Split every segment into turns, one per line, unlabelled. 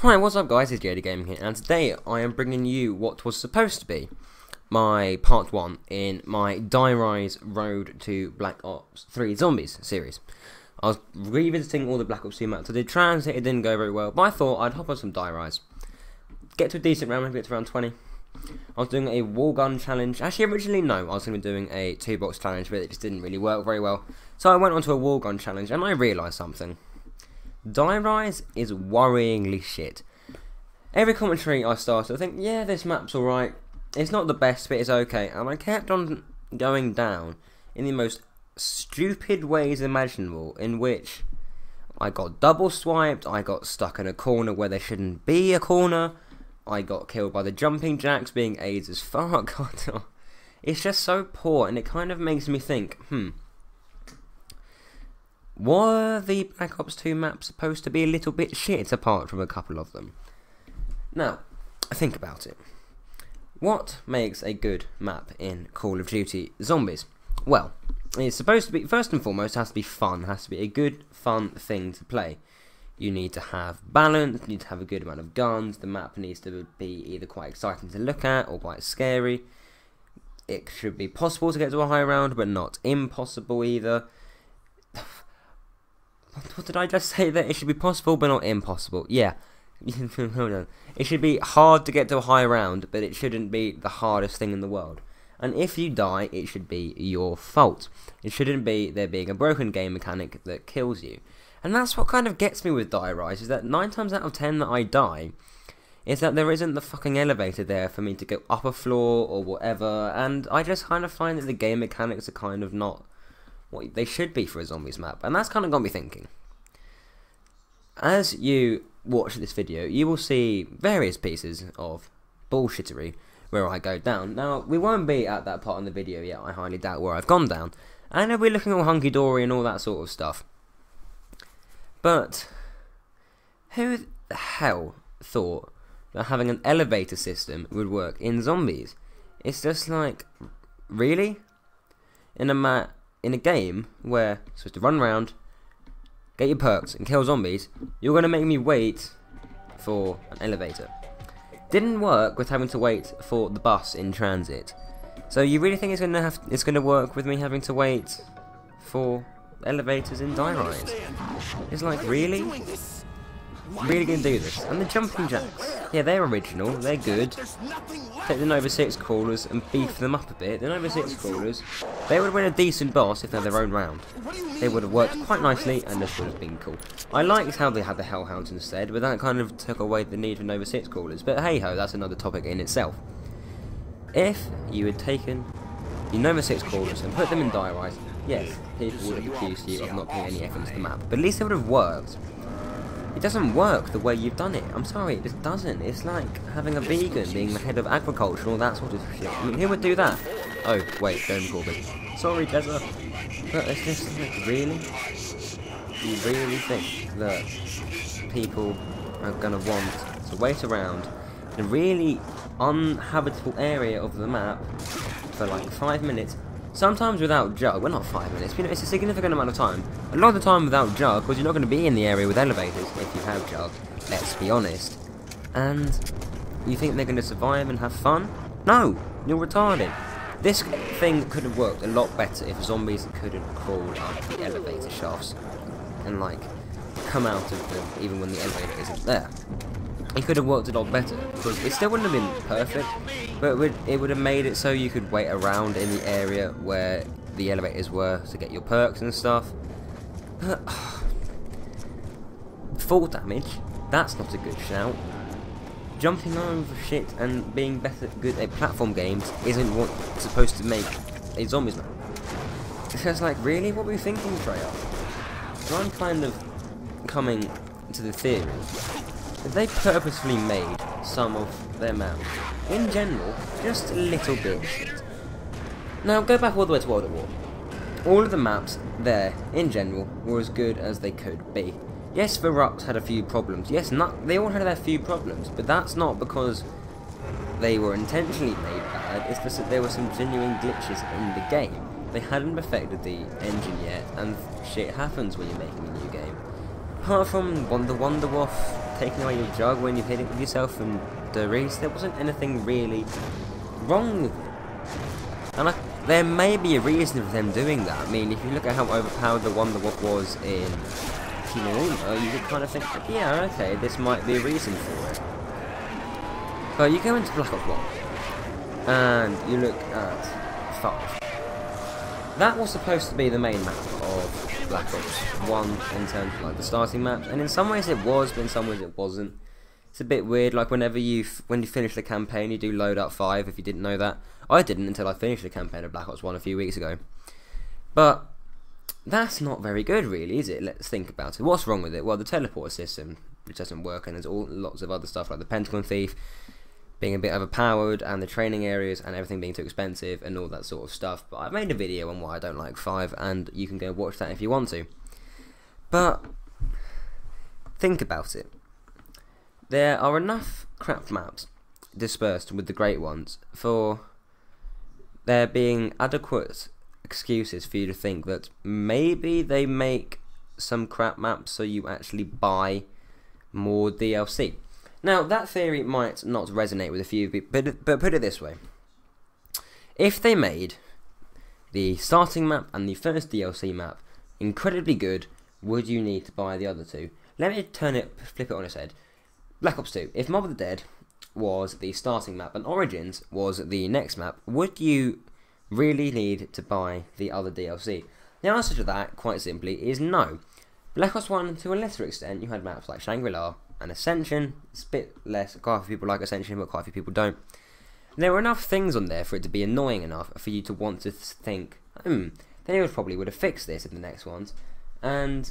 Hi, what's up guys, it's JD Gaming here, and today I am bringing you what was supposed to be my part 1 in my Die Rise Road to Black Ops 3 Zombies series. I was revisiting all the Black Ops 2 maps. I did Transit, it didn't go very well, but I thought I'd hop on some Die Rise. Get to a decent round, maybe get to around 20. I was doing a wall gun challenge. Actually, originally, no, I was going to be doing a 2-box challenge, but it just didn't really work very well. So I went on to a wall gun challenge, and I realised something. Die Rise is worryingly shit. Every commentary I started, I think, yeah, this map's alright. It's not the best, but it's okay. And I kept on going down in the most stupid ways imaginable, in which I got double swiped, I got stuck in a corner where there shouldn't be a corner, I got killed by the jumping jacks being AIDS as fuck. God, it's just so poor, and it kind of makes me think, were the Black Ops 2 maps supposed to be a little bit shit apart from a couple of them? Now, think about it. What makes a good map in Call of Duty Zombies? Well, it's supposed to be, first and foremost, it has to be fun. It has to be a good, fun thing to play. You need to have balance, you need to have a good amount of guns, the map needs to be either quite exciting to look at or quite scary. It should be possible to get to a high round, but not impossible either. What did I just say there? It should be possible, but not impossible. Yeah. Hold on. It should be hard to get to a high round, but it shouldn't be the hardest thing in the world. And if you die, it should be your fault. It shouldn't be there being a broken game mechanic that kills you. And that's what kind of gets me with Die Rise, is that 9 times out of 10 that I die, is that there isn't the fucking elevator there for me to go up a floor or whatever, and I just kind of find that the game mechanics are kind of not what they should be for a zombies map, and that's kind of got me thinking. As you watch this video, you will see various pieces of bullshittery where I go down. Now, we won't be at that part in the video yet, I highly doubt where I've gone down, and we'll be looking all hunky-dory and all that sort of stuff. But who the hell thought that having an elevator system would work in zombies? It's just like, really? In a game where you're supposed to run around, get your perks and kill zombies, you're going to make me wait for an elevator. Didn't work with having to wait for the bus in Transit. So you really think it's going to work with me having to wait for elevators in Die Rise? It's like, really? Really gonna do this? And the jumping jacks, yeah, they're original, they're good. Take the Nova 6 crawlers and beef them up a bit. The Nova 6 crawlers, they would have been a decent boss if they had their own round. They would have worked quite nicely, and this would have been cool. I liked how they had the Hellhounds instead, but that kind of took away the need for Nova 6 crawlers. But hey ho, that's another topic in itself. If you had taken the Nova 6 crawlers and put them in Die Rise, yes, people would have accused you of not putting any effort into the map, but at least it would have worked. It doesn't work the way you've done it. I'm sorry, it just doesn't. It's like having a vegan being the head of agriculture and all that sort of shit. I mean, who would do that? Oh, wait, Jeremy Corbyn. Sorry, Jezza. But it's just like, really? You really think that people are going to want to wait around in a really uninhabitable area of the map for like 5 minutes? Sometimes without Jug, well not 5 minutes, you know, it's a significant amount of time. A lot of the time without Jug, because you're not going to be in the area with elevators if you have Jug, let's be honest. And you think they're going to survive and have fun? No, you're retarded. This thing could have worked a lot better if zombies couldn't crawl up the elevator shafts and like come out of them even when the elevator isn't there. It could have worked a lot better, because it still wouldn't have been perfect, but it would have made it so you could wait around in the area where the elevators were to get your perks and stuff. But fall damage, that's not a good shout. Jumping over shit and being good at platform games isn't what's supposed to make a zombies map. It's just like, really? What were you thinking, Treyarch? So I'm kind of coming to the theory that they purposefully made some of their maps, in general, just a little bit shit. Now, go back all the way to World at War. All of the maps there, in general, were as good as they could be. Yes, the Rux had a few problems. Yes, they all had their few problems, but that's not because they were intentionally made bad, it's just that there were some genuine glitches in the game. They hadn't perfected the engine yet, and shit happens when you're making a new game. Apart from the Wonderwaff taking away your jug when you hit it with yourself and the reeds. There wasn't anything really wrong with it. And there may be a reason for them doing that. I mean, if you look at how overpowered the one that was in Kinonuma, you could kind of think, yeah, okay, this might be a reason for it. But you go into Black Ops 1, and you look at 5. That was supposed to be the main map of Black Ops 1 in terms of like the starting maps, and in some ways it was, but in some ways it wasn't. It's a bit weird, like when you finish the campaign, you do load up 5, if you didn't know that. I didn't until I finished the campaign of Black Ops 1 a few weeks ago. But that's not very good, really, is it? Let's think about it. What's wrong with it? Well, the teleporter system, which doesn't work, and there's lots of other stuff like the Pentagon Thief being a bit overpowered, and the training areas and everything being too expensive and all that sort of stuff. But I've made a video on why I don't like 5, and you can go watch that if you want to. But think about it. There are enough crap maps dispersed with the great ones for there being adequate excuses for you to think that maybe they make some crap maps so you actually buy more DLC. Now, that theory might not resonate with a few people, but put it this way. If they made the starting map and the first DLC map incredibly good, would you need to buy the other two? Let me flip it on its head. Black Ops 2. If Mob of the Dead was the starting map and Origins was the next map, would you really need to buy the other DLC? The answer to that, quite simply, is no. Black Ops 1, to a lesser extent, you had maps like Shangri-La and Ascension. It's a bit less, quite a few people like Ascension, but quite a few people don't. There were enough things on there for it to be annoying enough for you to want to think, they probably would have fixed this in the next ones. And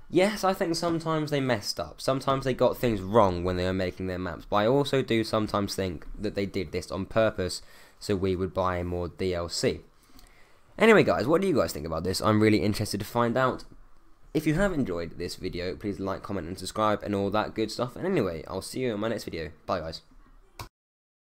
yes, I think sometimes they messed up. Sometimes they got things wrong when they were making their maps. But I also do sometimes think that they did this on purpose so we would buy more DLC. Anyway guys, what do you guys think about this? I'm really interested to find out. If you have enjoyed this video, please like, comment and subscribe and all that good stuff. And anyway, I'll see you in my next video. Bye guys.